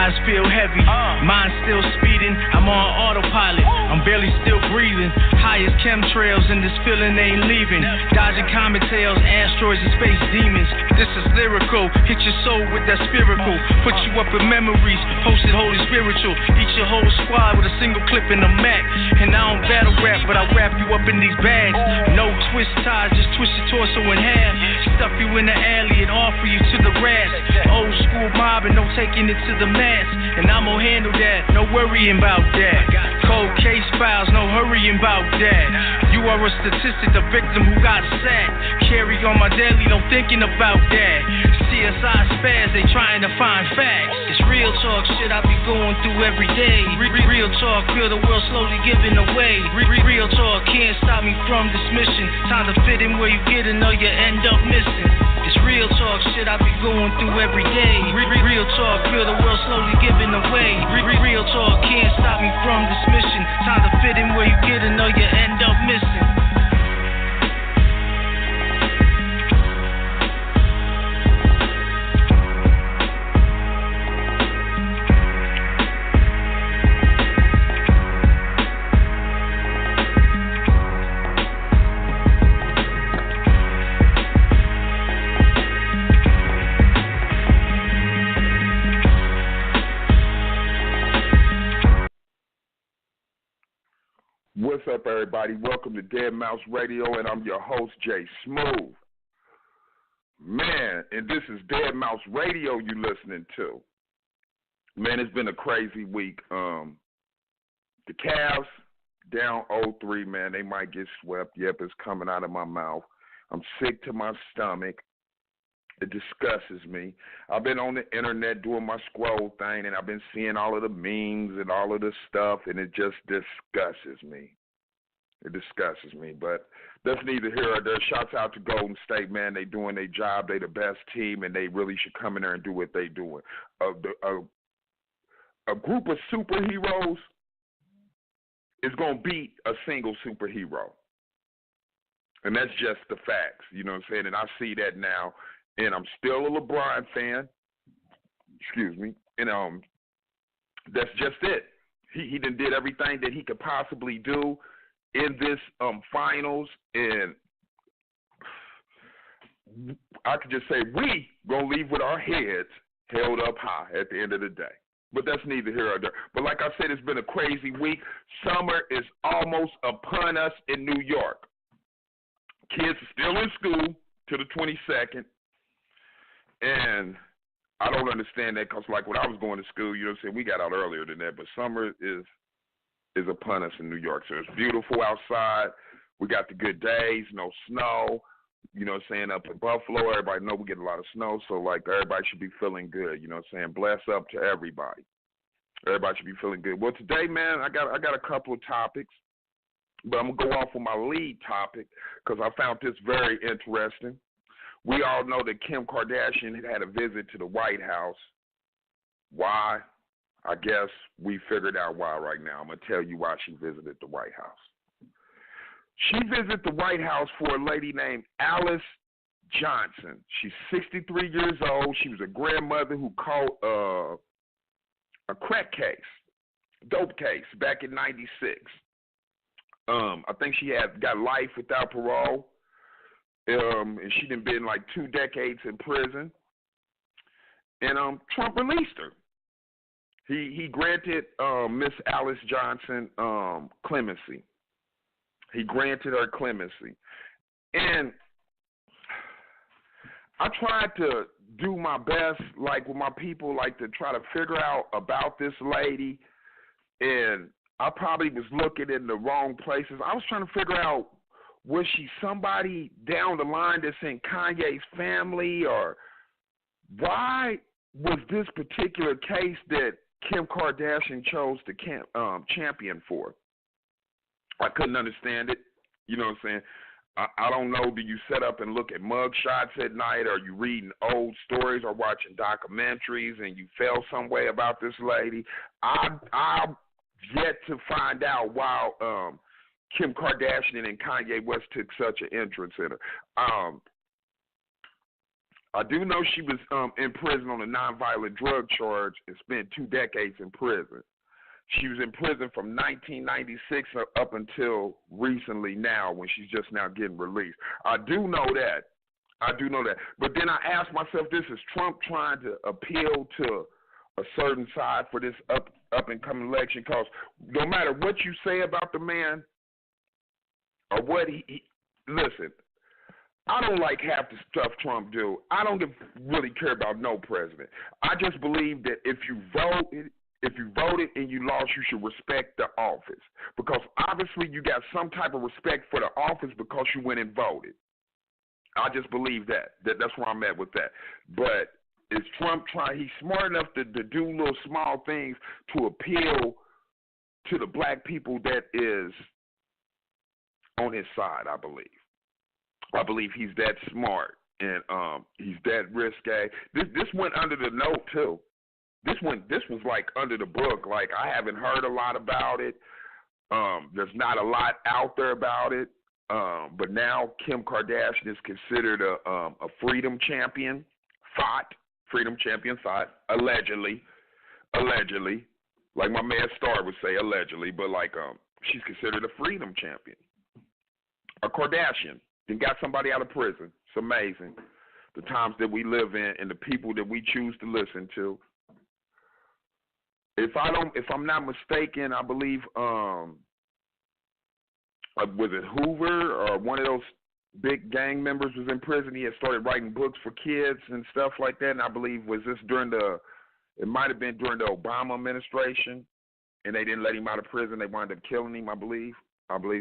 eyes feel heavy, mind still speeding, I'm on autopilot, I'm barely still breathing. High as chemtrails and this feeling ain't leaving. Dodging comet tails, asteroids and space demons. This is lyrical, hit your soul with that spherical. Put you up in memories, posted holy spiritual. Eat your whole squad with a single clip in a Mac. And I don't battle rap, but I wrap you up in these bags. No twist ties, just twist your torso in half. Stuff you in the alley and offer you to the rats. Old school mob and no taking it to the mass. And I'm gonna handle that, no worrying about that. Cold case files, no hurrying about that. You are a statistic, the victim who got sacked. Carry on my daily, no thinking about that. CSI spaz, they trying to find facts. It's real talk shit I be going through every day. Real talk, feel the world slowly giving away. Real talk, can't stop me from this mission. Time to fit in where you get in or you end up missing. It's real talk shit I be going through every day. Real talk, feel the world slowly giving away. Real talk, can't stop me from this mission. Time to fit in where you get in or you end up missing. What's up, everybody? Welcome to Dead Mouse Radio, and I'm your host, Jay Smooth. Man, and this is Dead Mouse Radio you listening to. Man, it's been a crazy week. The Cavs down 0-3, man. They might get swept. Yep, it's coming out of my mouth. I'm sick to my stomach. It disgusts me. I've been on the internet doing my scroll thing, and I've been seeing all of the memes and all of the stuff, and it just disgusts me. It disgusts me, but that's neither here nor there. Shouts out to Golden State, man. They doing their job. They the best team, and they really should come in there and do what they doing. A group of superheroes is going to beat a single superhero, and that's just the facts. You know what I'm saying? And I see that now. And I'm still a LeBron fan. Excuse me. And that's just it. He done did everything that he could possibly do in this finals. And I could just say we gonna leave with our heads held up high at the end of the day. But that's neither here nor there. But like I said, it's been a crazy week. Summer is almost upon us in New York. Kids are still in school to the 22nd. And I don't understand that because, like, when I was going to school, you know what I'm saying, we got out earlier than that. But summer is upon us in New York. So it's beautiful outside. We got the good days, no snow. You know what I'm saying, up in Buffalo, everybody know we get a lot of snow. So, like, everybody should be feeling good. You know what I'm saying? Bless up to everybody. Everybody should be feeling good. Well, today, man, I got a couple of topics. But I'm going to go off on my lead topic because I found this very interesting. We all know that Kim Kardashian had a visit to the White House. Why? I guess we figured out why right now. I'm going to tell you why she visited the White House. She visited the White House for a lady named Alice Johnson. She's 63 years old. She was a grandmother who caught a crack case, dope case, back in 96. I think she got life without parole. And she done been like 2 decades in prison. And Trump released her. He granted Miss Alice Johnson clemency. He granted her clemency. And I tried to do my best, like with my people, like to try to figure out about this lady. And I probably was looking in the wrong places. I was trying to figure out, was she somebody down the line that's in Kanye's family, or why was this particular case that Kim Kardashian chose to champion for? I couldn't understand it. You know what I'm saying? I don't know. Do you set up and look at mug shots at night? Or are you reading old stories or watching documentaries and you felt some way about this lady? I've yet to find out why Kim Kardashian and Kanye West took such an interest in her. I do know she was in prison on a nonviolent drug charge and spent 2 decades in prison. She was in prison from 1996 up until recently now when she's just now getting released. I do know that. But then I ask myself, this is Trump trying to appeal to a certain side for this up-and-coming election? Because no matter what you say about the man or what he listen, I don't like half the stuff Trump do. I don't really care about no president. I just believe that if you voted and you lost, you should respect the office. Because obviously you got some type of respect for the office because you went and voted. I just believe that's where I'm at with that. But is Trump he's smart enough to do little small things to appeal to the black people that is on his side, I believe. I believe he's that smart and he's that risque. This went under the note too. This was like under the book. Like I haven't heard a lot about it. There's not a lot out there about it. But now Kim Kardashian is considered a freedom champion. Allegedly. Like my man Star would say, allegedly, but like she's considered a freedom champion. A Kardashian. Then got somebody out of prison. It's amazing. The times that we live in and the people that we choose to listen to. If I'm not mistaken, I believe was it Hoover or one of those big gang members was in prison. He had started writing books for kids and stuff like that. And I believe it might have been during the Obama administration, and they didn't let him out of prison. They wound up killing him, I believe.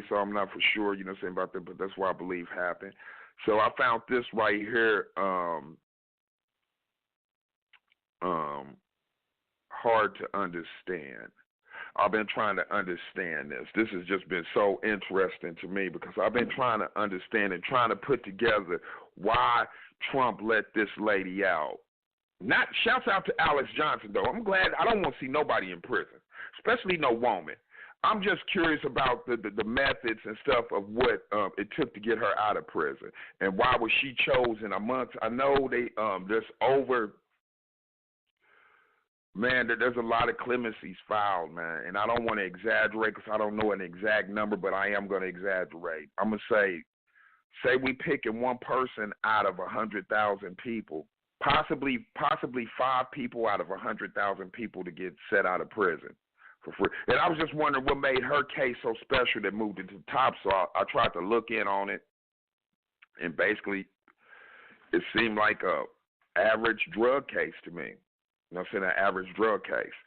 So. I'm not for sure, you know what I'm saying, about that, but that's what I believe happened. So I found this right here hard to understand. I've been trying to understand this. This has just been so interesting to me because I've been trying to understand and trying to put together why Trump let this lady out. Shouts out to Alice Johnson, though. I'm glad. I don't want to see nobody in prison, especially no woman. I'm just curious about the methods and stuff of what it took to get her out of prison and why was she chosen amongst. I know there's there's a lot of clemencies filed, man, and I don't want to exaggerate because I don't know an exact number, but I am going to exaggerate. I'm going to say we picking one person out of 100,000 people, possibly 5 people out of 100,000 people to get set out of prison for free. And I was just wondering what made her case so special that moved it to the top, so I tried to look in on it, and basically it seemed like a average drug case to me. You know what I'm saying, an average drug case.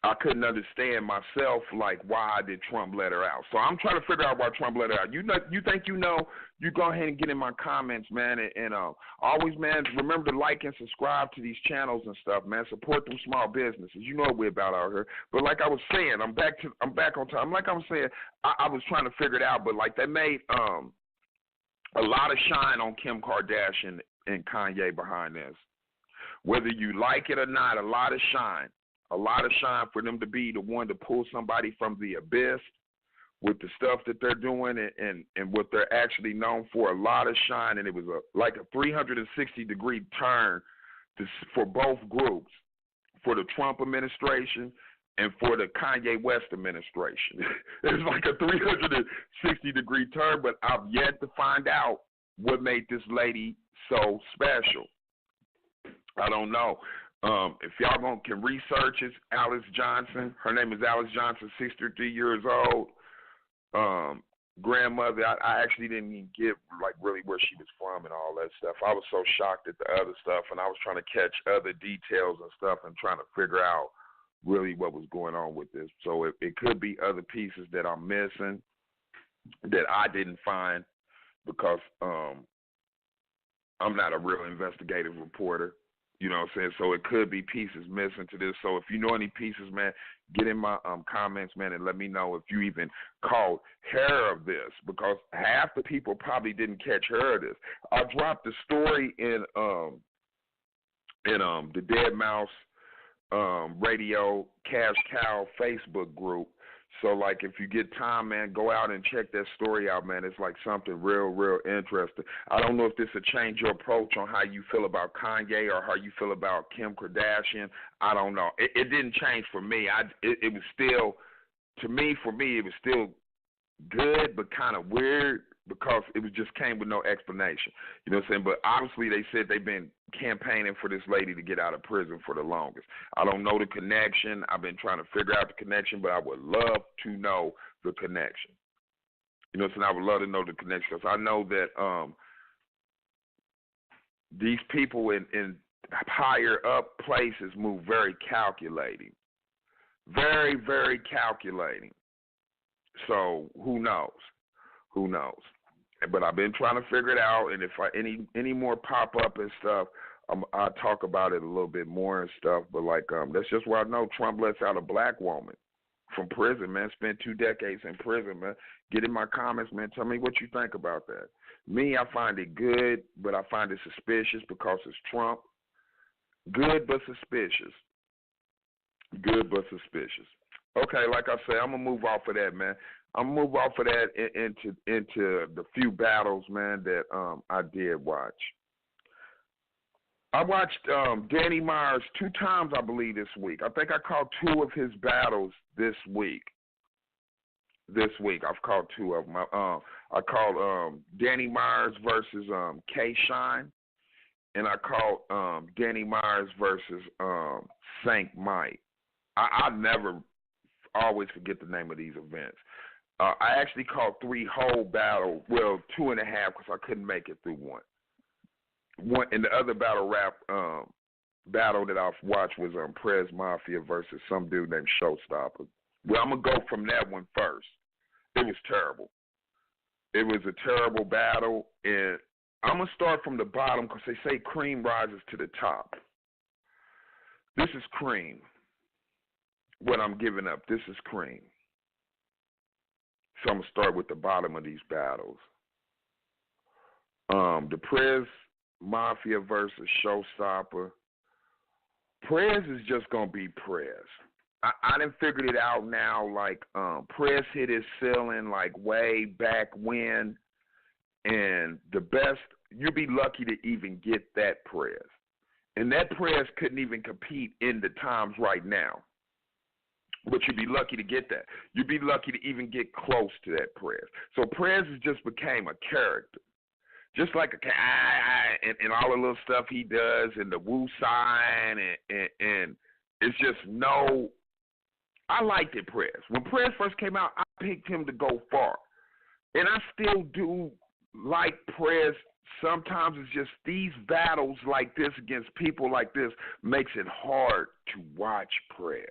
I couldn't understand myself, like, why did Trump let her out? So I'm trying to figure out why Trump let her out. You think you know, you go ahead and get in my comments, man. And always, man, remember to like and subscribe to these channels and stuff, man. Support them small businesses. You know what we're about out here. But like I was saying, I'm back on time. Like I was saying, I was trying to figure it out, but like they made a lot of shine on Kim Kardashian and Kanye behind this. Whether you like it or not, a lot of shine for them to be the one to pull somebody from the abyss with the stuff that they're doing and what they're actually known for. A lot of shine, and it was like a 360-degree turn for both groups, for the Trump administration and for the Kanye West administration. It was like a 360-degree turn, but I've yet to find out what made this lady so special. I don't know. If y'all can research it, Alice Johnson. Her name is Alice Johnson, 63 years old. Grandmother, I actually didn't even get like really where she was from and all that stuff. I was so shocked at the other stuff, and I was trying to catch other details and stuff and trying to figure out really what was going on with this. So it could be other pieces that I'm missing that I didn't find because I'm not a real investigative reporter. You know what I'm saying? So it could be pieces missing to this. So if you know any pieces, man, get in my comments, man, and let me know if you even caught hair of this, because half the people probably didn't catch hair of this. I dropped the story in the Dead Mouse Radio Cash Cow Facebook group. So, like, if you get time, man, go out and check that story out, man. It's like something real, real interesting. I don't know if this will change your approach on how you feel about Kanye or how you feel about Kim Kardashian. I don't know. It didn't change for me. It was still, for me, it was still good, but kind of weird because it was just came with no explanation. You know what I'm saying? But obviously they said they've been campaigning for this lady to get out of prison for the longest. I don't know the connection. I've been trying to figure out the connection, but I would love to know the connection. You know what I'm saying? I would love to know the connection because I know that these people in higher up places move very calculating. Very, very calculating. So who knows? Who knows? But I've been trying to figure it out, and if any more pop up and stuff, I'll talk about it a little bit more and stuff. But like that's just where I know Trump lets out a black woman from prison, man. Spent 2 decades in prison, man. Get in my comments, man. Tell me what you think about that. Me, I find it good, but I find it suspicious because it's Trump. Good but suspicious. Good but suspicious. Okay, like I said, I'm gonna move off of that, man. I'm gonna move off of that into the few battles, man, that I did watch. I watched Danny Myers 2 times, I believe, this week. I think I called 2 of his battles this week. I've called 2 of them. I called Danny Myers versus K-Shine, and I called Danny Myers versus Saint Mike. I never always forget the name of these events. I actually called 3 whole battles, well, 2.5 because I couldn't make it through one. And the other battle rap battle that I've watched was Prez Mafia versus some dude named Showstopper. Well, I'm going to go from that one first. It was terrible. It was a terrible battle, and I'm going to start from the bottom because they say cream rises to the top. This is cream. What I'm giving up, this is cream. So I'm going to start with the bottom of these battles. The Prez Mafia versus Showstopper. Prez is just going to be Prez. I done figured it out now, like Prez hit his ceiling like way back when, and the best, you'd be lucky to even get that Prez. And that Prez couldn't even compete in the times right now. But you'd be lucky to get that. You'd be lucky to even get close to that Prez. So Prez just became a character. Just like and all the little stuff he does and the Wu sign and it's just no. I liked it, Prez. When Prez first came out, I picked him to go far. And I still do like Prez. Sometimes it's just these battles like this against people like this makes it hard to watch Prez.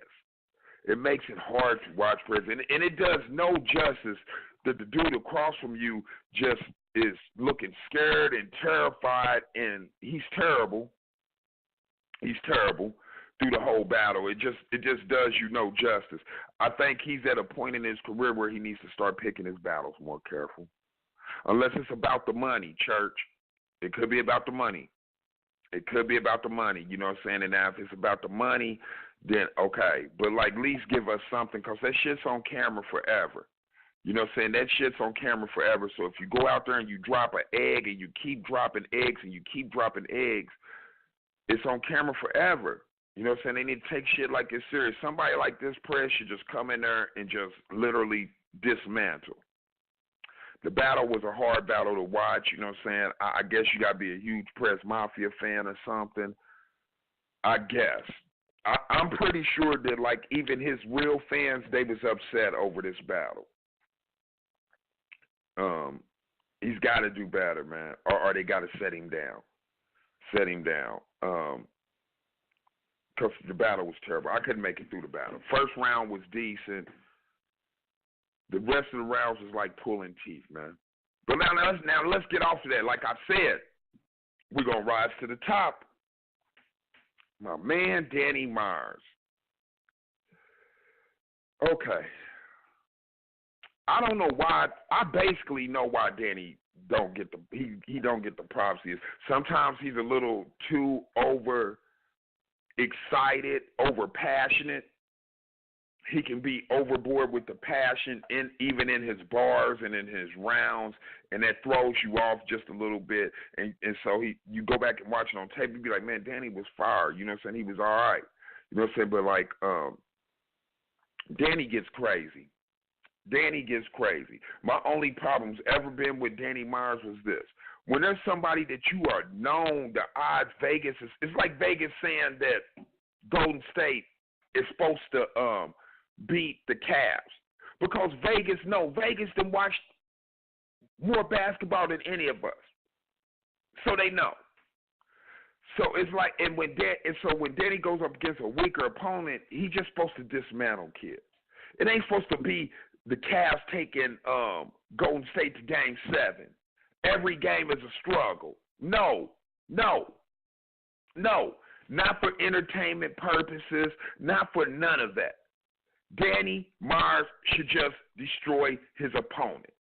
It makes it hard to watch Prez. And it does no justice that the dude across from you just is looking scared and terrified, and he's terrible. He's terrible through the whole battle. It just does you no justice. I think he's at a point in his career where he needs to start picking his battles more careful. Unless it's about the money, church. It could be about the money. It could be about the money. You know what I'm saying? And now if it's about the money, then okay. But like at least give us something because that shit's on camera forever. You know what I'm saying? That shit's on camera forever. So if you go out there and you drop an egg and you keep dropping eggs and you keep dropping eggs, it's on camera forever. You know what I'm saying? They need to take shit like this serious. Somebody like this Prez should just come in there and just literally dismantle. The battle was a hard battle to watch. You know what I'm saying? I guess you got to be a huge Prez Mafia fan or something. I guess. I'm pretty sure that, like, even his real fans, they was upset over this battle. He's got to do better, man, or they got to set him down. Set him down. Because the battle was terrible. I couldn't make it through the battle. First round was decent. The rest of the rounds was like pulling teeth, man. But now let's get off of that. Like I said, we're going to rise to the top. My man, Danny Myers. Okay. I don't know why. I basically know why Danny don't get he don't get the props he is. Sometimes he's a little too over excited, over passionate. he can be overboard with the passion, even in his bars and in his rounds, and that throws you off just a little bit. And so you go back and watch it on tape, you be like, man, Danny was fire. You know what I'm saying? He was all right. You know what I'm saying? But like, Danny gets crazy. Danny gets crazy. My only problem's ever been with Danny Myers was this. When there's somebody that you are known, the odds, Vegas it's like Vegas saying that Golden State is supposed to beat the Cavs. Because Vegas done watched more basketball than any of us. So they know. So it's like, when Danny goes up against a weaker opponent, he's just supposed to dismantle kids. It ain't supposed to be the Cavs taking Golden State to Game 7. Every game is a struggle. No. Not for entertainment purposes, not for none of that. Danny Myers should just destroy his opponent.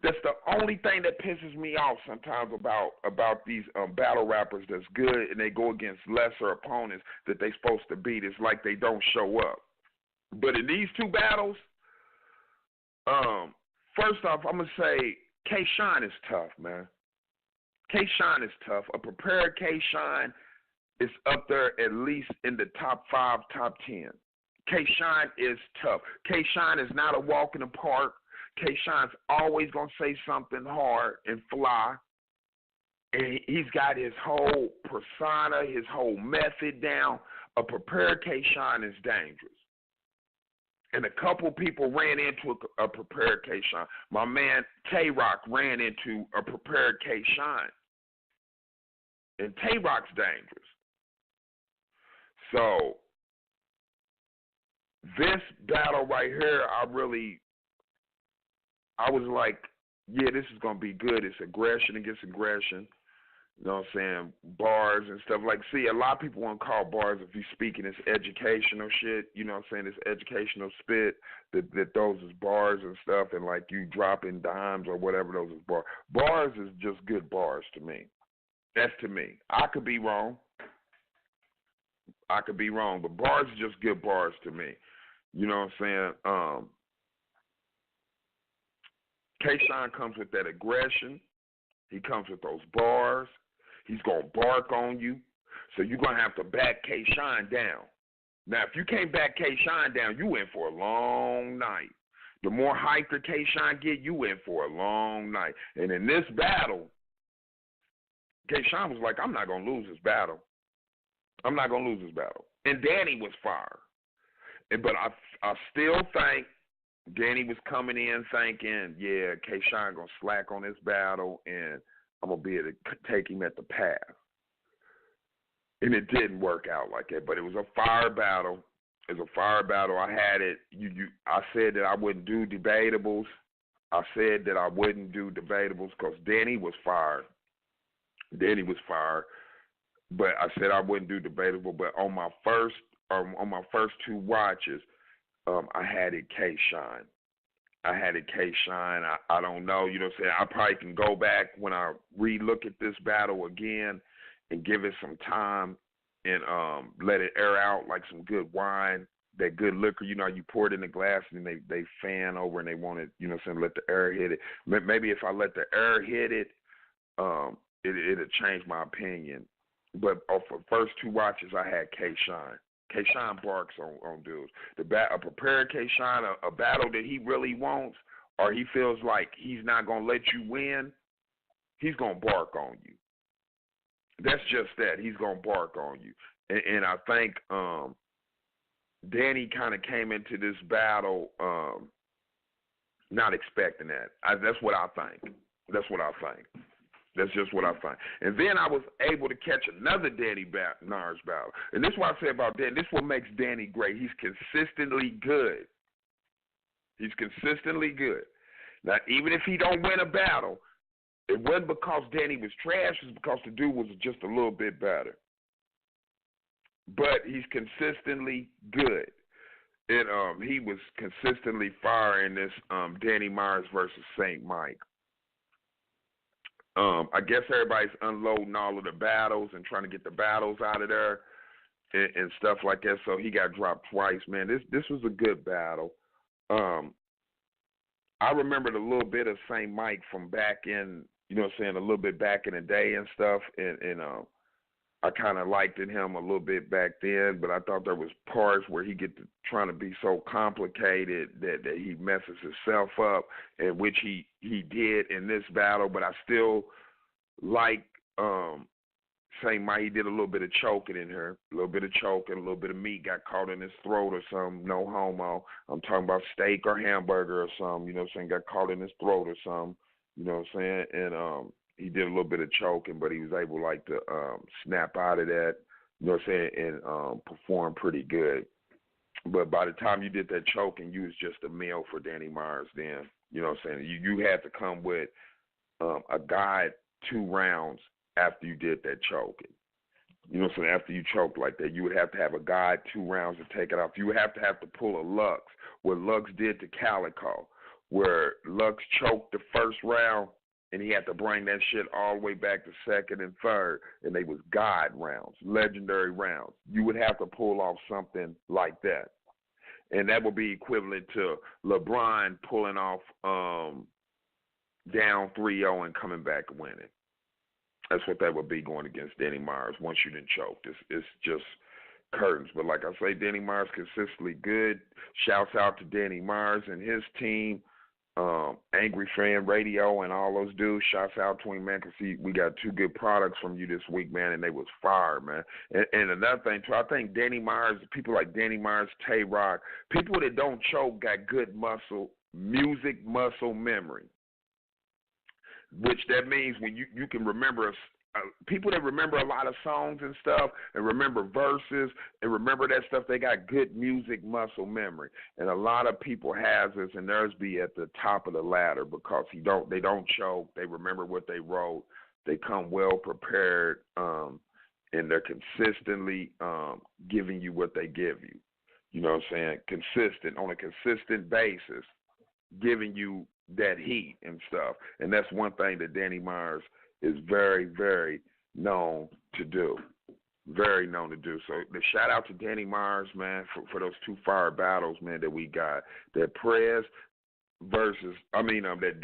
That's the only thing that pisses me off sometimes about these battle rappers that's good and they go against lesser opponents that they supposed to beat. It's like they don't show up. But in these two battles, first off, I'm going to say K-Shine is tough, man. K-Shine is tough. A prepared K-Shine is up there at least in the top 5, top 10. K-Shine is tough. K-Shine is not a walk in the park. K-Shine's always going to say something hard and fly. And he's got his whole persona, his whole method down. A prepared K-Shine is dangerous. And a couple people ran into a prepared K-Shine. My man Tay-Rock ran into a prepared K-Shine. And Tay-Rock's dangerous. So, this battle right here, I was like, yeah, this is going to be good. It's aggression against aggression. You know what I'm saying? Bars and stuff. Like, see, a lot of people want to call bars, if you're speaking, it's educational shit. You know what I'm saying? It's educational spit that those is bars and stuff, and like you dropping dimes or whatever, those is bars. Bars is just good bars to me. That's to me. I could be wrong, but bars is just good bars to me. You know what I'm saying? K-Shine comes with that aggression. He comes with those bars. He's going to bark on you. So you're going to have to back K-Shine down. Now, if you can't back K-Shine down, you in for a long night. The more hyper K-Shine get, you in for a long night. And in this battle, K-Shine was like, I'm not going to lose this battle. And Danny was fire. But I still think Danny was coming in thinking, yeah, K-Shine going to slack on this battle, and I'm going to be able to take him at the pass. And it didn't work out like that, but it was a fire battle. I had it. I said that I wouldn't do debatables. Because Danny was fired. But I said I wouldn't do debatable. But on my first 2 watches, I had it K-Shine. I don't know. You know what I'm saying? I probably can go back when I re-look at this battle again and give it some time and let it air out like some good wine, that good liquor. You know, you pour it in the glass and they fan over and they want it, you know what I'm saying, let the air hit it. Maybe if I let the air hit it, it'll change my opinion. But off the first 2 watches, I had K-Shine. K-Shine barks on dudes. A prepared K-Shine, a battle that he really wants, or he feels like he's not going to let you win, he's going to bark on you. That's just that. He's going to bark on you. And I think Danny kind of came into this battle not expecting that. That's what I think. That's just what I think. And then I was able to catch another Danny Myers battle. And this is what I say about Danny. This is what makes Danny great. He's consistently good. Now, even if he don't win a battle, it wasn't because Danny was trash. It's because the dude was just a little bit better. But he's consistently good. And he was consistently firing this Danny Myers versus St. Mike. I guess everybody's unloading all of the battles and trying to get the battles out of there. and stuff like that. So he got dropped twice, man. This was a good battle. I remembered a little bit of St. Mike from back in, you know what I'm saying, a little bit back in the day and stuff, and I kind of liked him a little bit back then, but I thought there was parts where he get to trying to be so complicated that he messes himself up, and which he did in this battle. But I still like St. Mike. He did a little bit of choking in here, a little bit of choking, a little bit of meat got caught in his throat or something. No homo. I'm talking about steak or hamburger or something. You know what I'm saying? Got caught in his throat or something. You know what I'm saying? And he did a little bit of choking, but he was able to snap out of that, you know what I'm saying, and perform pretty good. But by the time you did that choking, you was just a meal for Danny Myers then. You know what I'm saying? You had to come with a guide 2 rounds after you did that choking. You know what I'm saying? After you choked like that, you would have to have a guide 2 rounds to take it off. You would have to pull a Lux, what Lux did to Calico, where Lux choked the first round, and he had to bring that shit all the way back to second and third, and they was guide rounds, legendary rounds. You would have to pull off something like that. And that would be equivalent to LeBron pulling off down 3-0 and coming back and winning. That's what that would be going against Danny Myers once you didn't choke. It's just curtains. But like I say, Danny Myers consistently good. Shouts out to Danny Myers and his team. Angry Fan Radio and all those dudes. Shouts out to him, man, because we got 2 good products from you this week, man, and they was fire, man. And another thing, too, I think Danny Myers, people like Danny Myers, Tay Rock, people that don't choke got good music muscle memory, which that means when you can remember people that remember a lot of songs and stuff and remember verses and remember that stuff, they got good music muscle memory. And a lot of people has this, and theirs be at the top of the ladder because they don't choke. They remember what they wrote. They come well prepared, and they're consistently giving you what they give you. You know what I'm saying? Consistent, on a consistent basis, giving you that heat and stuff. And that's one thing that Danny Myers is very, very known to do. Very known to do. So the shout out to Danny Myers, man, for those 2 fire battles, man, that we got. That Prez versus, that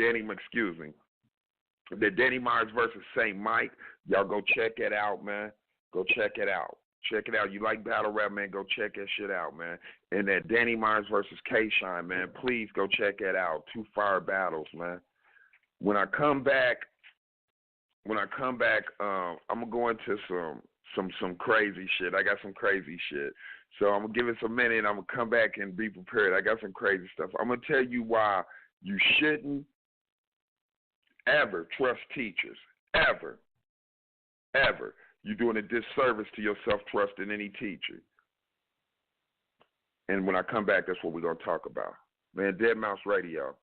Danny Myers versus St. Mike. Y'all go check it out, man. Go check it out. Check it out. You like battle rap, man, go check that shit out, man. And that Danny Myers versus K-Shine, man, please go check that out. 2 fire battles, man. When I come back, I'm gonna go into some crazy shit. I got some crazy shit. So I'm gonna give it some minute and I'm gonna come back and be prepared. I got some crazy stuff. I'm gonna tell you why you shouldn't ever trust teachers. Ever. Ever. You're doing a disservice to your self-trust in any teacher. And when I come back, that's what we're gonna talk about. Man, Dead Mouse Radio.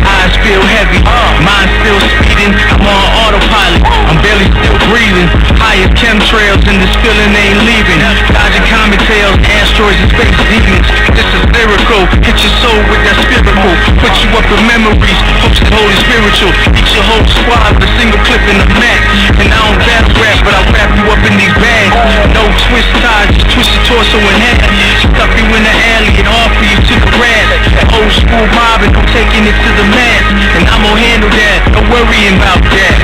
Eyes feel heavy, mind still speeding. I'm on autopilot, I'm barely still breathing. High as chemtrails and this feeling ain't leaving. Dodging comet tails, asteroids and space demons. This is lyrical, hit your soul with that spiritual. Put you up in memories, hopes the holy spiritual. Eat your whole squad with a single clip in the mat. And I don't battle rap, but I wrap you up in these bags. No twist ties, just twist your torso in half. Stuff you in the alley and offer you to the grass. Old school mobbing, I'm taking it to the mass. And I'm gonna handle that, no worrying about that.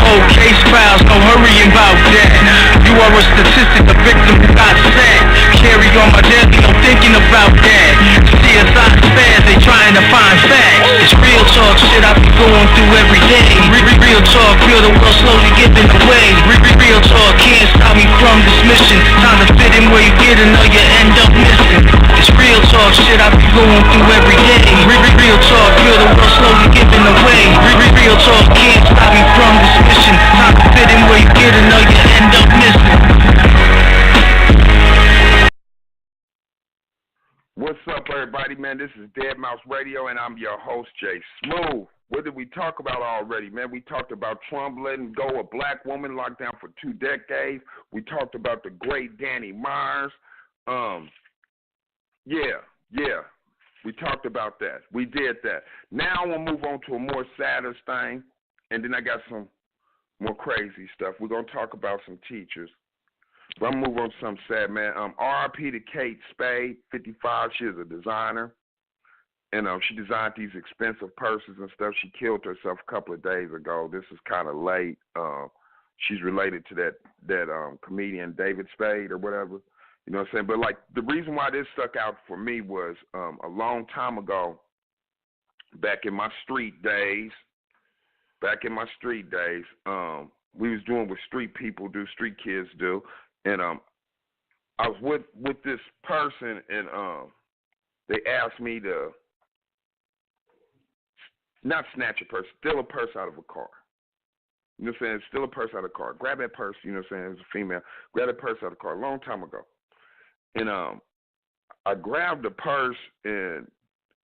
Cold case files, no hurrying about that. You are a statistic, a victim who got sacked. Carry on my death, no thinking about that. CSI fans, they trying to find facts. It's real talk shit I be going through every day. Real talk, feel the world slowly giving away. Real talk can't stop me from this mission. Time to fit in where you get in or you end up missing. It's real talk shit I be going through every day. Real talk, feel the world slowly giving away. Real talk can't stop me from this mission. Time to fit in where you get in or you end up missing. What's up, everybody, man? This is Dead Mouse Radio, and I'm your host, Jay Smooth. What did we talk about already, man? We talked about Trump letting go a black woman locked down for 2 decades. We talked about the great Danny Myers. Yeah. We talked about that. We did that. Now I'm going to move on to a more sadder thing, and then I got some more crazy stuff. We're gonna talk about some teachers. But I'm gonna move on to something sad, man. R.I.P. to Kate Spade, 55. She is a designer, and she designed these expensive purses and stuff. She killed herself a couple of days ago. This is kind of late. She's related to that comedian David Spade or whatever. You know what I'm saying? But like the reason why this stuck out for me was a long time ago, back in my street days, we was doing what street people do, street kids do, and I was with this person, and they asked me to not snatch a purse, steal a purse out of a car. You know what I'm saying? Steal a purse out of a car. Grab that purse, you know what I'm saying? It was a female. Grab that purse out of the car a long time ago. And I grabbed the purse, and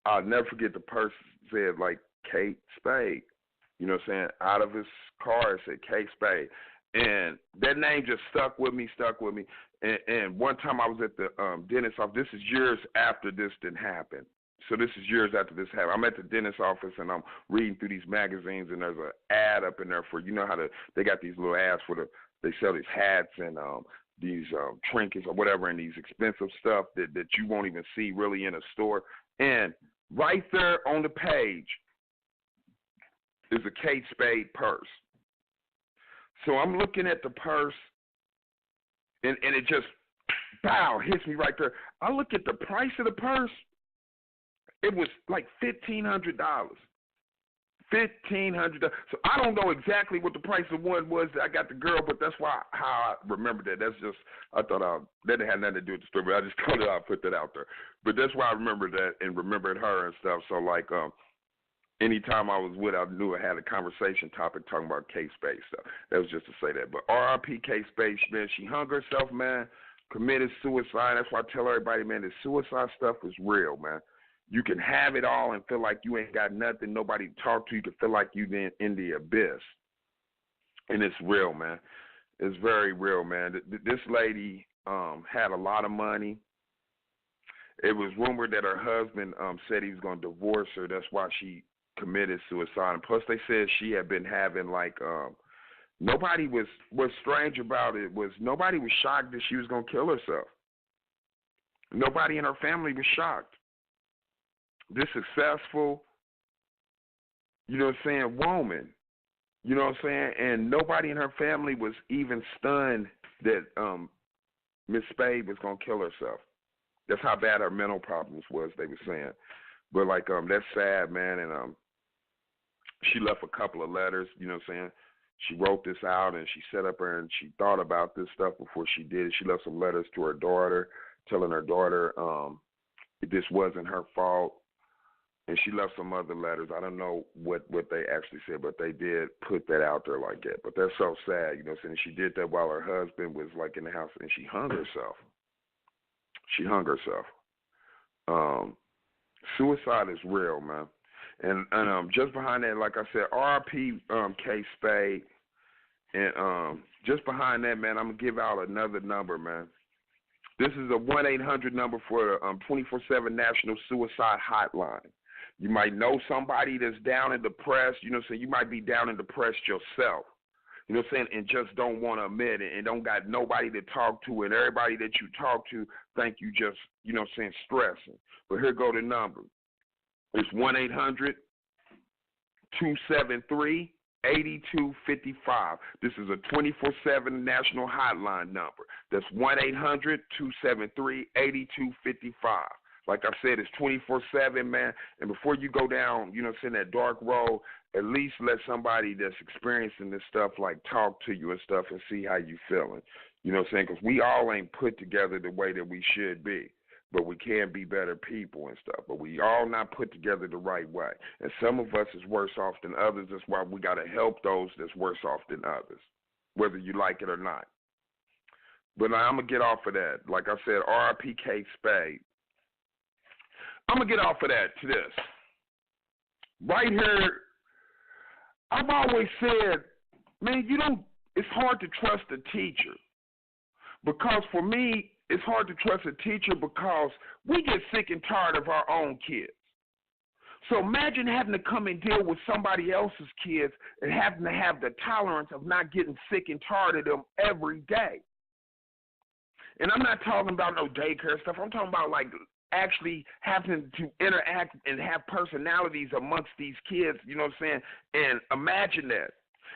I'll never forget the purse said, like, Kate Spade. You know what I'm saying? Out of his car, it said Kate Spade. And that name just stuck with me. And one time I was at the dentist's office. This is years after this didn't happen. So this is years after this happened. I'm at the dentist's office, and I'm reading through these magazines, and there's an ad up in there for, you know how they got these little ads they sell these hats and these trinkets or whatever, and these expensive stuff that you won't even see really in a store. And right there on the page is a Kate Spade purse. So I'm looking at the purse, and it just, hits me right there. I look at the price of the purse. It was like $1,500. $1,500. So I don't know exactly what the price of one was that I got the girl, but that's how I remember that. That's just, I thought that didn't have nothing to do with the story, but I just told her I'd put that out there. But that's why I remember that and remembered her and stuff. So like anytime I was with her, I knew I had a conversation topic talking about Kate Spade stuff. That was just to say that. But R.I.P. Kate Spade, man, she hung herself, man, committed suicide. That's why I tell everybody, man, this suicide stuff is real, man. You can have it all and feel like you ain't got nothing, nobody to talk to. You can feel like you've been in the abyss. And it's real, man. It's very real, man. This lady had a lot of money. It was rumored that her husband said he was going to divorce her. That's why she committed suicide. And plus, they said she had been having, like, nobody was, what's strange about it was nobody was shocked that she was going to kill herself. Nobody in her family was shocked. This successful, you know what I'm saying, woman, you know what I'm saying, and nobody in her family was even stunned that Miss Spade was going to kill herself. That's how bad her mental problems was, they were saying. But, like, that's sad, man, and she left a couple of letters, you know what I'm saying. She wrote this out, and she sat up there, and she thought about this stuff before she did it. She left some letters to her daughter, telling her daughter this wasn't her fault. And she left some other letters. I don't know what they actually said, but they did put that out there like that. But that's so sad, you know what I'm saying? She did that while her husband was, like, in the house, and she hung herself. Suicide is real, man. And just behind that, like I said, R.I.P. Kate Spade. And just behind that, man, I'm going to give out another number, man. This is a 1-800 number for the 24/7 National Suicide Hotline. You might know somebody that's down and depressed. You know what I'm saying? You might be down and depressed yourself. You know what I'm saying? And just don't want to admit it and don't got nobody to talk to. And everybody that you talk to think you just, you know what I'm saying, stressing. But here go the number. It's 1-800-273-8255. This is a 24/7 national hotline number. That's 1-800-273-8255. Like I said, it's 24/7, man. And before you go down, you know, in that dark road, at least let somebody that's experiencing this stuff, like, talk to you and stuff and see how you feeling. You know what I'm saying? Because we all ain't put together the way that we should be. But we can be better people and stuff. But we all not put together the right way. And some of us is worse off than others. That's why we got to help those that's worse off than others, whether you like it or not. But now I'm going to get off of that. Like I said, R.I.P. Kate Spade. I'm going to get off of that to this. Right here, I've always said, man, it's hard to trust a teacher. Because for me, it's hard to trust a teacher because we get sick and tired of our own kids. So imagine having to come and deal with somebody else's kids and having to have the tolerance of not getting sick and tired of them every day. And I'm not talking about no daycare stuff. I'm talking about like actually having to interact and have personalities amongst these kids, you know what I'm saying? And imagine that.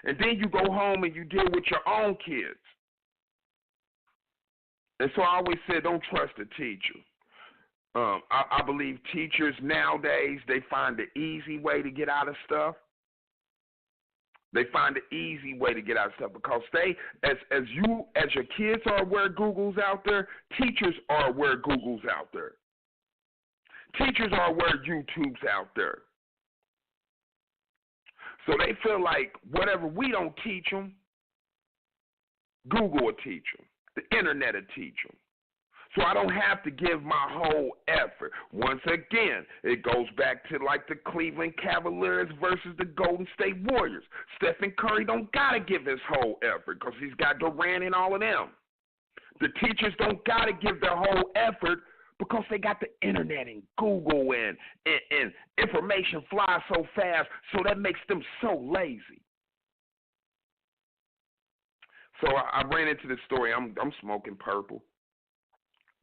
And then you go home and you deal with your own kids. And so I always said, don't trust a teacher. I believe teachers nowadays, they find the easy way to get out of stuff. They find the easy way to get out of stuff because they, as your kids are aware Google's out there, teachers are aware Google's out there. Teachers are aware YouTube's out there. So they feel like whatever we don't teach them, Google will teach them. The internet will teach them. So I don't have to give my whole effort. Once again, it goes back to like the Cleveland Cavaliers versus the Golden State Warriors. Stephen Curry don't got to give his whole effort because he's got Durant and all of them. The teachers don't got to give their whole effort because they got the internet and Google and information flies so fast, so that makes them so lazy. So I ran into this story. I'm smoking purple.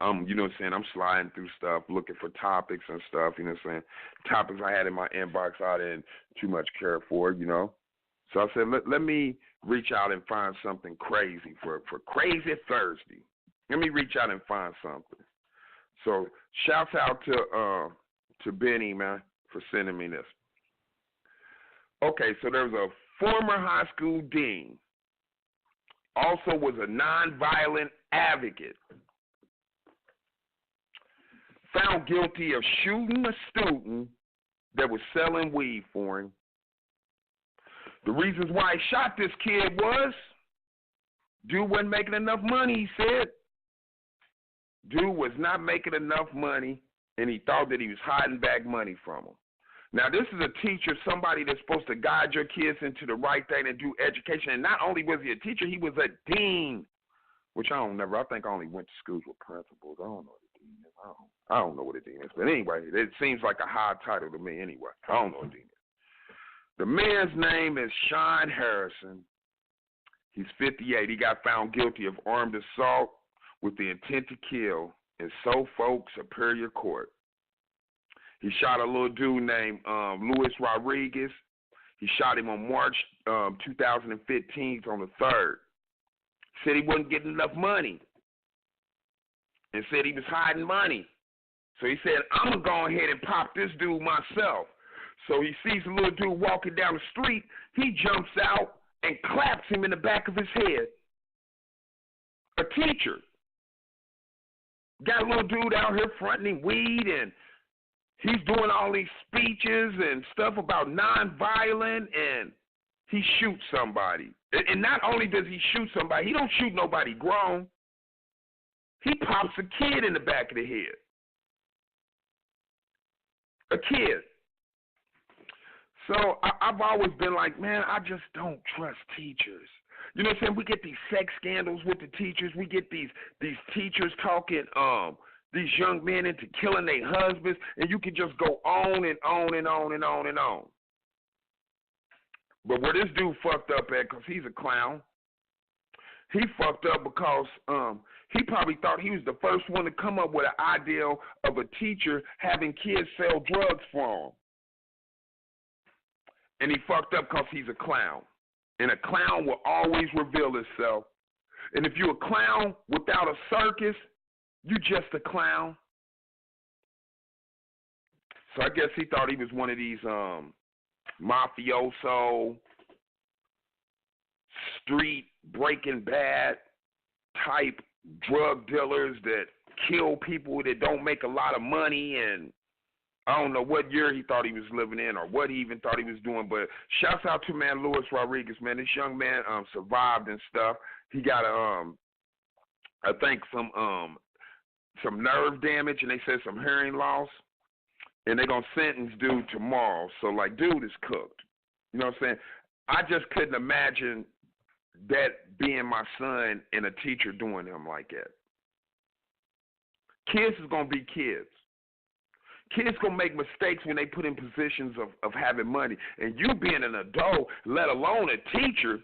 You know what I'm saying? I'm sliding through stuff, looking for topics and stuff, you know what I'm saying? Topics I had in my inbox I didn't too much care for, you know? So I said, let me reach out and find something crazy for Crazy Thursday. Let me reach out and find something. So shouts out to Benny, man, for sending me this. Okay, so there's a former high school dean, also was a nonviolent advocate, found guilty of shooting a student that was selling weed for him. The reasons why he shot this kid was dude wasn't making enough money, he said. Dude was not making enough money, and he thought that he was hiding back money from him. Now, this is a teacher, somebody that's supposed to guide your kids into the right thing and do education. And not only was he a teacher, he was a dean, which I think I only went to schools with principals. I don't know what a dean is. I don't know what a dean is. But anyway, it seems like a high title to me anyway. I don't know what a dean is. The man's name is Sean Harrison. He's 58. He got found guilty of armed assault with the intent to kill in Suffolk Superior Court. He shot a little dude named Luis Rodriguez. He shot him on March 2015 on the 3rd. Said he wasn't getting enough money and said he was hiding money. So he said, I'm going to go ahead and pop this dude myself. So he sees a little dude walking down the street. He jumps out and claps him in the back of his head. A teacher. Got a little dude out here fronting weed, and he's doing all these speeches and stuff about nonviolent, and he shoots somebody. And not only does he shoot somebody, he don't shoot nobody grown. He pops a kid in the back of the head. A kid. So I've always been like, man, I just don't trust teachers. You know what I'm saying? We get these sex scandals with the teachers. We get these teachers talking these young men into killing their husbands, and you can just go on and on and on and on and on. But where this dude fucked up at, because he's a clown, he fucked up because he probably thought he was the first one to come up with an ideal of a teacher having kids sell drugs for him. And he fucked up because he's a clown. And a clown will always reveal itself. And if you're a clown without a circus, you're just a clown. So I guess he thought he was one of these mafioso, street Breaking Bad type drug dealers that kill people that don't make a lot of money, and I don't know what year he thought he was living in or what he even thought he was doing, but shouts out to man Luis Rodriguez, man. This young man survived and stuff. He got I think some nerve damage, and they said some hearing loss, and they're gonna sentence dude tomorrow. So like, dude is cooked. You know what I'm saying? I just couldn't imagine that being my son and a teacher doing him like that. Kids is gonna be kids. Kids gonna make mistakes when they put in positions of having money. And you being an adult, let alone a teacher,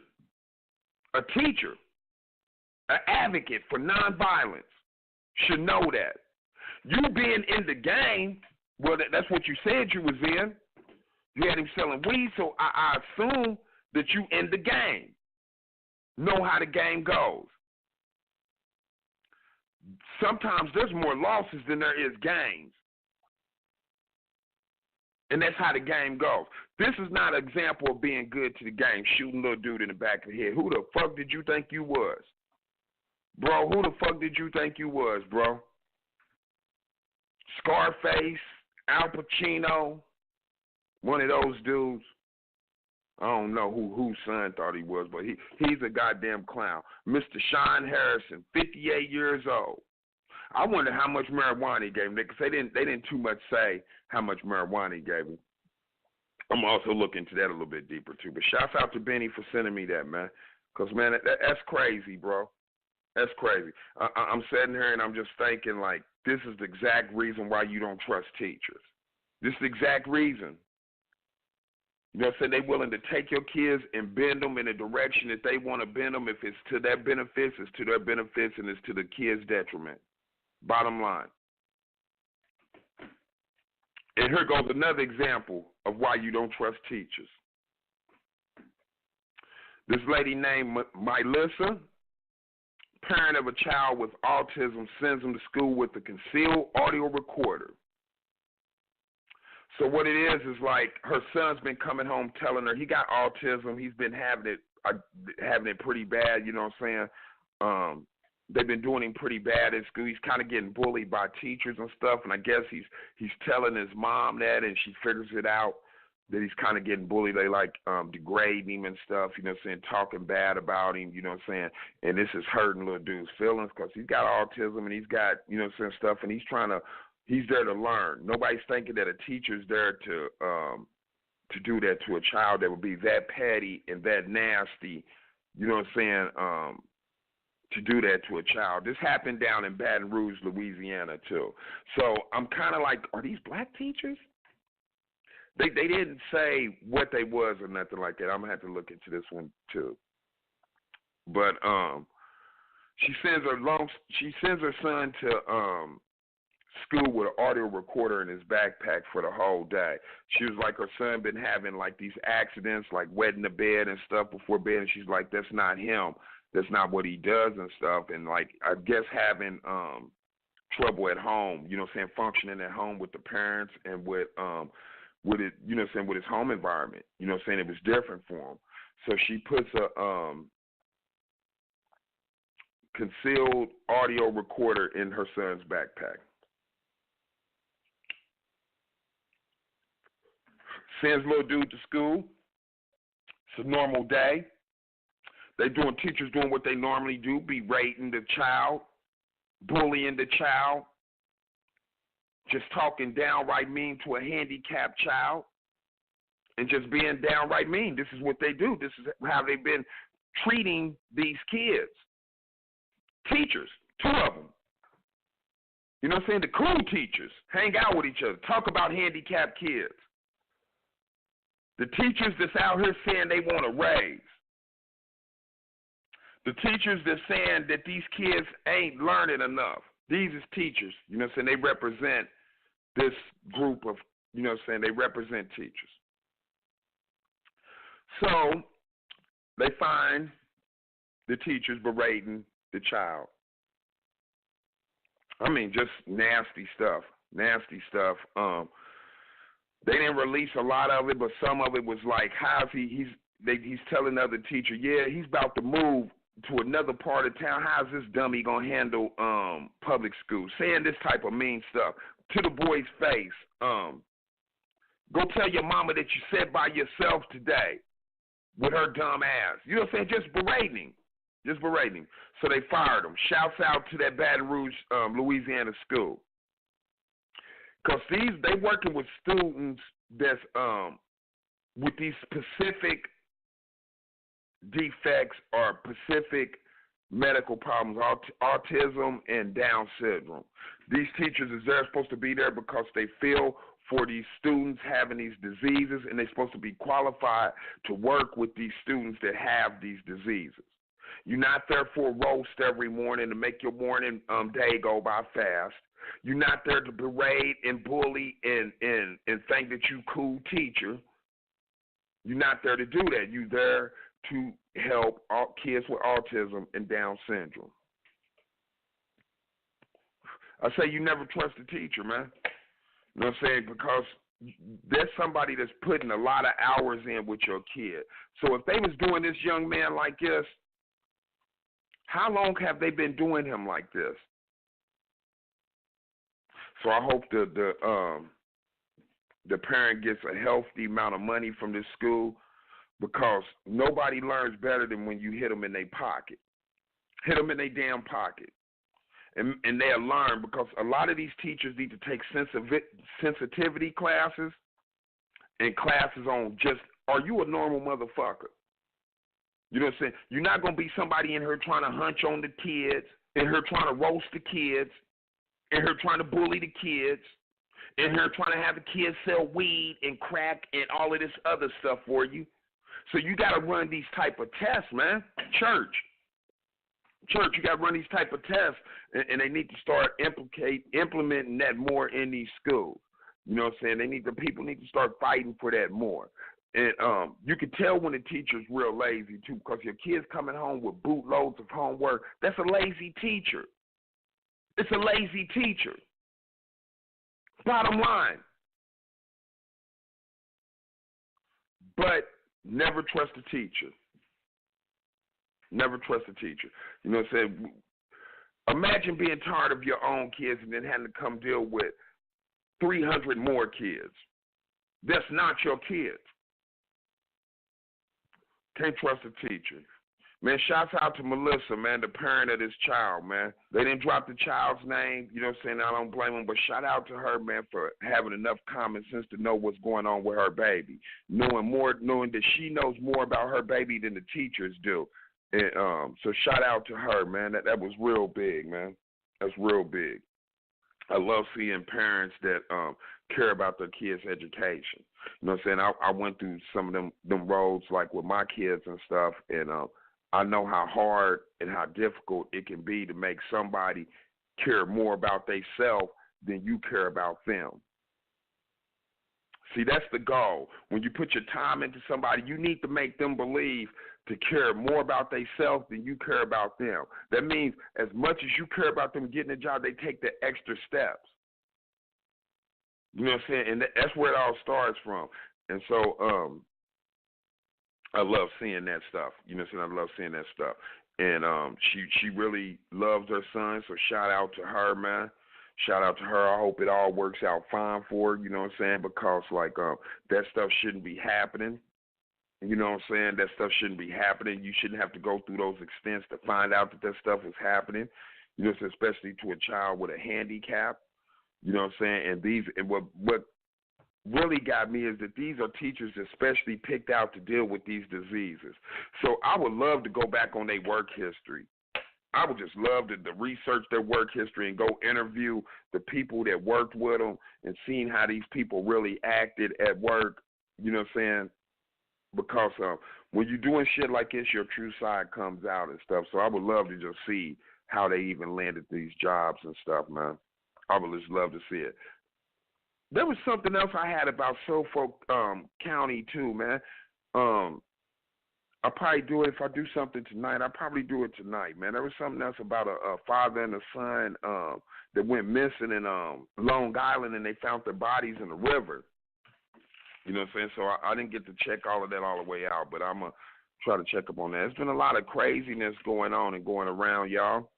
an advocate for nonviolence, should know that. You being in the game, well, that's what you said you was in. You had him selling weed, so I assume that you in the game. Know how the game goes. Sometimes there's more losses than there is gains. And that's how the game goes. This is not an example of being good to the game, shooting little dude in the back of the head. Who the fuck did you think you was? Bro, who the fuck did you think you was, bro? Scarface, Al Pacino, one of those dudes. I don't know whose son thought he was, but he's a goddamn clown. Mr. Sean Harrison, 58 years old. I wonder how much marijuana he gave him, because they didn't too much say how much marijuana he gave him. I'm also looking into that a little bit deeper too. But shouts out to Benny for sending me that, man. Because, man, that's crazy, bro. That's crazy. I'm sitting here and I'm just thinking, like, this is the exact reason why you don't trust teachers. This is the exact reason. You know what I'm saying? They're willing to take your kids and bend them in the direction that they want to bend them. If it's to their benefits, it's to their benefits, and it's to the kids' detriment. Bottom line. And here goes another example of why you don't trust teachers. This lady named Mylissa, parent of a child with autism, sends him to school with a concealed audio recorder. So what it is like her son's been coming home telling her he got autism. He's been having it pretty bad, you know what I'm saying? They've been doing him pretty bad at school. He's kind of getting bullied by teachers and stuff, and I guess he's telling his mom that, and she figures it out that he's kind of getting bullied. They like degrading him and stuff, you know what I'm saying, talking bad about him, you know what I'm saying, and this is hurting little dude's feelings because he's got autism and he's got, you know what I'm saying, stuff, and he's there to learn. Nobody's thinking that a teacher's there to do that to a child that would be that petty and that nasty, you know what I'm saying, to do that to a child. This happened down in Baton Rouge, Louisiana, too. So I'm kind of like, are these black teachers? They didn't say what they was or nothing like that. I'm going to have to look into this one, too. But she sends her son to school with an audio recorder in his backpack for the whole day. She was like, her son been having like these accidents, like wetting the bed and stuff before bed, and she's like, that's not him. That's not what he does and stuff. And like, I guess having trouble at home, you know what I'm saying, functioning at home with the parents and with it, you know what I'm saying, with his home environment. You know what I'm saying, it was different for him. So she puts a concealed audio recorder in her son's backpack. Sends little dude to school. It's a normal day. Teachers doing what they normally do, berating the child, bullying the child, just talking downright mean to a handicapped child, and just being downright mean. This is what they do. This is how they've been treating these kids. Teachers, 2 of them. You know what I'm saying? The cool teachers hang out with each other, talk about handicapped kids. The teachers that's out here saying they want a raise. The teachers that's saying that these kids ain't learning enough. These is teachers. You know what I'm saying? They represent this group of, you know what I'm saying? They represent teachers. So they find the teachers berating the child. I mean, just nasty stuff. Nasty stuff. They didn't release a lot of it, but some of it was like, how's he's telling the other teacher, yeah, he's about to move to another part of town. How's this dummy gonna handle public school? Saying this type of mean stuff to the boy's face. Go tell your mama that you sat by yourself today with her dumb ass. You know what I'm saying? Just berating. So they fired him. Shouts out to that Baton Rouge, Louisiana school. Because they working with students that's with these specific defects or specific medical problems, autism and Down syndrome. These teachers they're supposed to be there because they feel for these students having these diseases, and they're supposed to be qualified to work with these students that have these diseases. You're not there for a roast every morning to make your morning day go by fast. You're not there to berate and bully and think that you cool teacher. You're not there to do that. You're there to help all kids with autism and Down syndrome. I say you never trust a teacher, man. You know what I'm saying? Because there's somebody that's putting a lot of hours in with your kid. So if they was doing this young man like this, how long have they been doing him like this? So I hope the parent gets a healthy amount of money from this school, because nobody learns better than when you hit them in their pocket. Hit them in their damn pocket. And they'll learn, because a lot of these teachers need to take sensitivity classes and classes on just, are you a normal motherfucker? You know what I'm saying? You're not going to be somebody in here trying to hunch on the kids, in here trying to roast the kids, in here trying to bully the kids, in here trying to have the kids sell weed and crack and all of this other stuff for you. So you got to run these type of tests, man. Church, you got to run these type of tests, and they need to start implementing that more in these schools. You know what I'm saying? People need to start fighting for that more. And you can tell when a teacher's real lazy, too, because your kid's coming home with bootloads of homework. That's a lazy teacher. It's a lazy teacher. Bottom line. But never trust a teacher. Never trust a teacher. You know what I'm saying? Imagine being tired of your own kids and then having to come deal with 300 more kids. That's not your kids. Can't trust a teacher. Man, shouts out to Melissa, man, the parent of this child, man. They didn't drop the child's name, you know what I'm saying? I don't blame them, but shout out to her, man, for having enough common sense to know what's going on with her baby. Knowing that she knows more about her baby than the teachers do. And so shout out to her, man. That was real big, man. That's real big. I love seeing parents that care about their kids' education. You know what I'm saying? I went through some of them roads, like with my kids and stuff, and I know how hard and how difficult it can be to make somebody care more about themselves than you care about them. See, that's the goal. When you put your time into somebody, you need to make them believe to care more about themselves than you care about them. That means as much as you care about them getting a job, they take the extra steps. You know what I'm saying? And that's where it all starts from. And so I love seeing that stuff. You know what I'm saying? I love seeing that stuff. And she really loves her son, so shout out to her, man. Shout out to her. I hope it all works out fine for her, you know what I'm saying? Because, like, that stuff shouldn't be happening. You know what I'm saying? That stuff shouldn't be happening. You shouldn't have to go through those extents to find out that stuff is happening, you know, especially to a child with a handicap. You know what I'm saying? And what really got me is that these are teachers especially picked out to deal with these diseases. So I would love to go back on their work history. I would just love to research their work history and go interview the people that worked with them and seeing how these people really acted at work, you know what I'm saying? Because when you're doing shit like this, your true side comes out and stuff. So I would love to just see how they even landed these jobs and stuff, man. I would just love to see it. There was something else I had about Suffolk County, too, man. I'll probably do it if I do something tonight. I'll probably do it tonight, man. There was something else about a father and a son that went missing in Long Island, and they found their bodies in the river. You know what I'm saying? So I didn't get to check all of that all the way out, but I'm going to try to check up on that. There's been a lot of craziness going on and going around, y'all.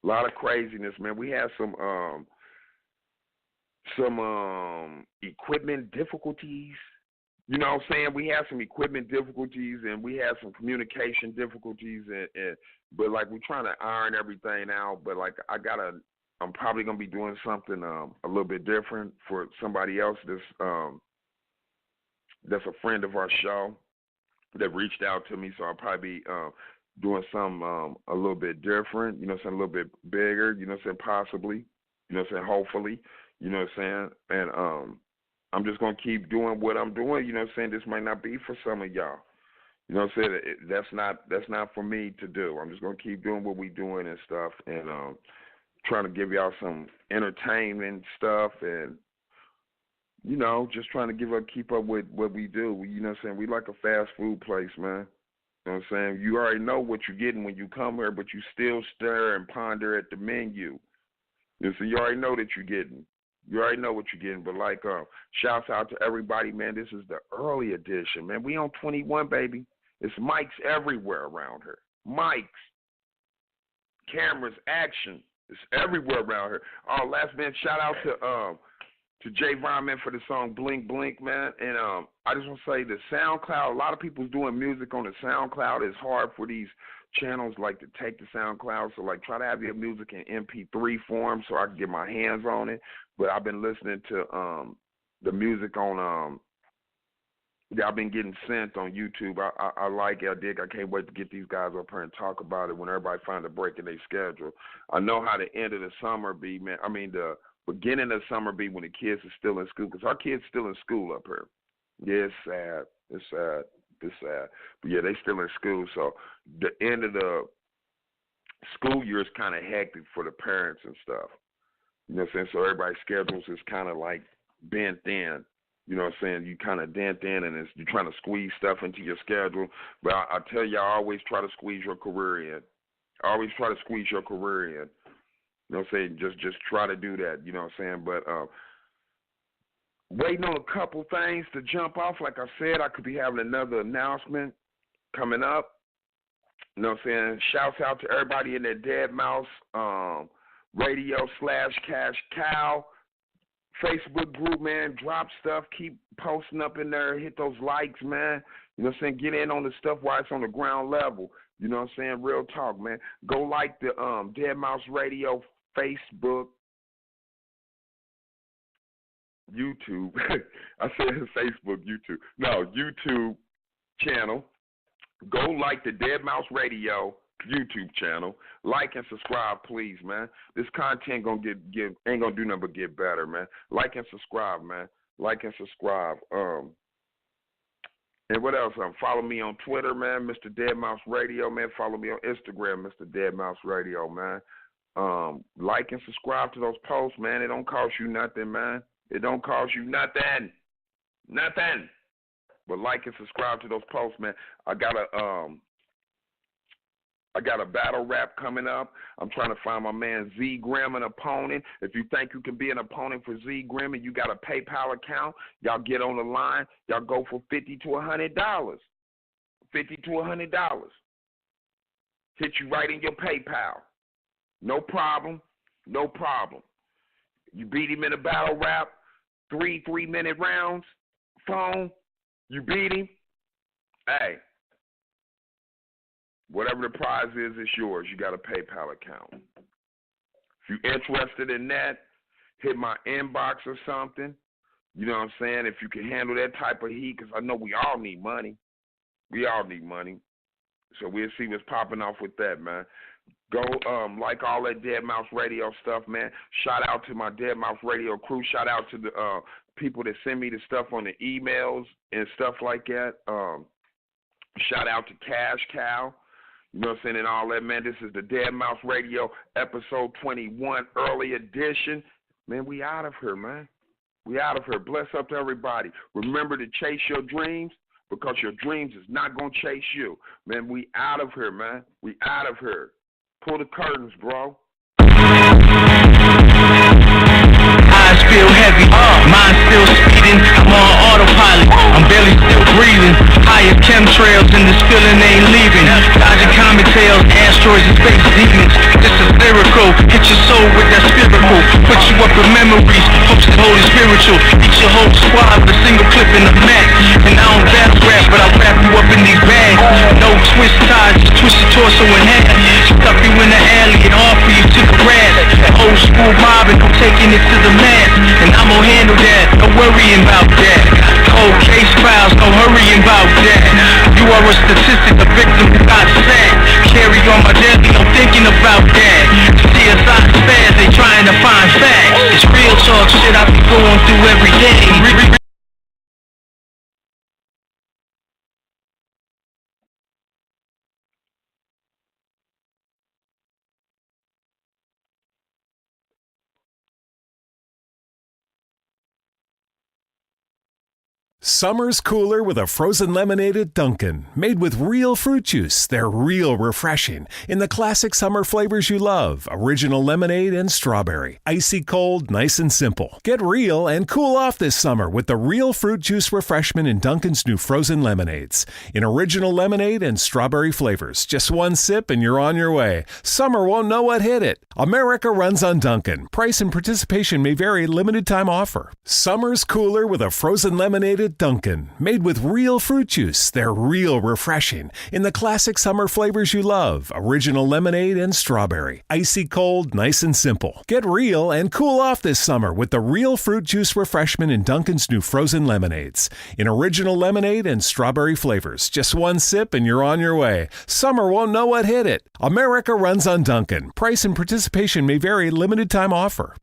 A lot of craziness, man. We had some equipment difficulties. You know what I'm saying? We had some equipment difficulties and we had some communication difficulties, but like we're trying to iron everything out. But like I'm probably gonna be doing something a little bit different for somebody else that's a friend of our show that reached out to me. So I'll probably be doing something a little bit different, you know what I'm saying, a little bit bigger, you know what I'm saying, possibly, you know what I'm saying, hopefully, you know what I'm saying, and I'm just going to keep doing what I'm doing, you know what I'm saying. This might not be for some of y'all, you know what I'm saying. That's not for me to do. I'm just going to keep doing what we doing and stuff, and trying to give y'all some entertainment stuff, and you know, just trying to keep up with what we do. You know what I'm saying? We like a fast food place, man. You know what I'm saying? You already know what you're getting when you come here, but you still stare and ponder at the menu. You know, so you already know that you're getting. You already know what you're getting. But like, shouts out to everybody, man. This is the early edition, man. We on 21, baby. It's mics everywhere around here. Mics, cameras, action. It's everywhere around here. Oh, last man, shout out to Javon, man, for the song Blink Blink, man. And I just want to say the SoundCloud, a lot of people's doing music on the SoundCloud. It's hard for these channels like to take the SoundCloud, so like try to have your music in MP3 form so I can get my hands on it. But I've been listening to the music on that I've been getting sent on YouTube. I like it. I dig. I can't wait to get these guys up here and talk about it when everybody find a break in their schedule. I know how the end of the summer be, man. I mean, the beginning of summer be when the kids are still in school, because our kids still in school up here. Yeah, it's sad. It's sad. It's sad. But yeah, they still in school. So the end of the school year is kind of hectic for the parents and stuff. You know what I'm saying? So everybody's schedules is kind of like bent in. You know what I'm saying? You kind of dent in, and you're trying to squeeze stuff into your schedule. But I tell you, I always try to squeeze your career in. I always try to squeeze your career in. You know what I'm saying? Just try to do that. You know what I'm saying? But waiting on a couple things to jump off. Like I said, I could be having another announcement coming up. You know what I'm saying? Shouts out to everybody in that Dead Mouse Radio /Cash Cow Facebook group, man. Drop stuff. Keep posting up in there. Hit those likes, man. You know what I'm saying? Get in on the stuff while it's on the ground level. You know what I'm saying? Real talk, man. Go like the Dead Mouse Radio Facebook, YouTube. I said Facebook, YouTube. No, YouTube channel. Go like the Dead Mouse Radio YouTube channel. Like and subscribe, please, man. This content gonna ain't gonna do nothing but get better, man. Like and subscribe, man. Like and subscribe. And what else? Follow me on Twitter, man, Mr. Dead Mouse Radio, man. Follow me on Instagram, Mr. Dead Mouse Radio, man. Like and subscribe to those posts, man. It don't cost you nothing, man. It don't cost you nothing. Nothing. But like and subscribe to those posts, man. I got a battle rap coming up. I'm trying to find my man Z Grimm an opponent. If you think you can be an opponent for Z Grimm and you got a PayPal account, y'all get on the line. Y'all go for $50 to $100. $50 to $100. Hit you right in your PayPal. No problem. No problem. You beat him in a battle rap, 3-minute rounds, phone, you beat him. Hey. Whatever the prize is, it's yours. You got a PayPal account. If you're interested in that, hit my inbox or something. You know what I'm saying? If you can handle that type of heat, because I know we all need money. We all need money. So we'll see what's popping off with that, man. Go like all that Dead Mouse Radio stuff, man. Shout out to my Dead Mouse Radio crew. Shout out to the people that send me the stuff on the emails and stuff like that. Shout out to Cash Cow. You know what I'm saying, and all that, man. This is the Dead Mouse Radio, episode 21, early edition. Man, we out of here, man. We out of here. Bless up to everybody. Remember to chase your dreams, because your dreams is not going to chase you. Man, we out of here, man. We out of here. Pull the curtains, bro. Eyes feel heavy, mind still speeding. I'm on autopilot, I'm barely still breathing. Higher chemtrails and this feeling ain't leaving. Dodging comet tails, asteroids and space demons. This is lyrical, hit your soul with that spiritual. Put you up in memories, hopes the holy spiritual. Eat your whole squad with a single clip in the mat. And I don't battle rap, but I wrap you up in these bags. No twist ties, just twist your torso in half. Stuff you in the alley and offer you to the grass. Old school mobbing, I'm taking it to the mass. And I'm gonna handle that, no worrying about that. Cold case files, no hurrying about that. You are a statistic, a victim who got sacked. about that. CSI fans, they trying to find facts. It's real talk shit I be going through every day. Summer's cooler with a frozen lemonade at Dunkin'. Made with real fruit juice. They're real refreshing. In the classic summer flavors you love. Original lemonade and strawberry. Icy cold, nice and simple. Get real and cool off this summer with the real fruit juice refreshment in Dunkin's new frozen lemonades. In original lemonade and strawberry flavors. Just one sip and you're on your way. Summer won't know what hit it. America runs on Dunkin'. Price and participation may vary. Limited time offer. Summer's cooler with a frozen lemonade at Dunkin'. Made with real fruit juice. They're real refreshing. In the classic summer flavors you love. Original lemonade and strawberry. Icy cold, nice and simple. Get real and cool off this summer with the real fruit juice refreshment in Dunkin's new frozen lemonades. In original lemonade and strawberry flavors. Just one sip and you're on your way. Summer won't know what hit it. America runs on Dunkin'. Price and participation may vary. Limited time offer.